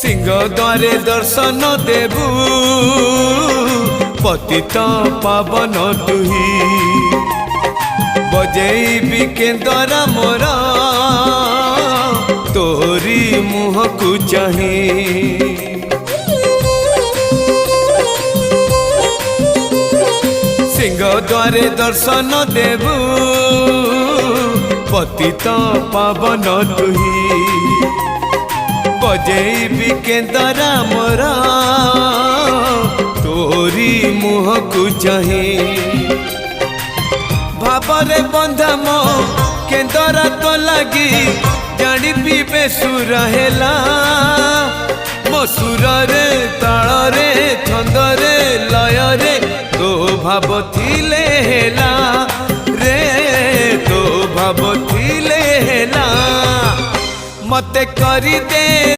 सिंह द्वारे दर्शन देबू पतित पावन तुही बजेबी केंदरा मोरा तोरी मुह को चाही सिंह द्वारे दर्शन देबू पतित पावन तुही बजेबी केंदरा मोरा तोरी मुह को चाही भावरे बंधा मो केंदरा तो लगी जानी पीबे सुर हेला मो सुर रे ताल रे छंद रे लय रे तो भाव थिले हेला रे तो भाव थिले हेला मते करी दे।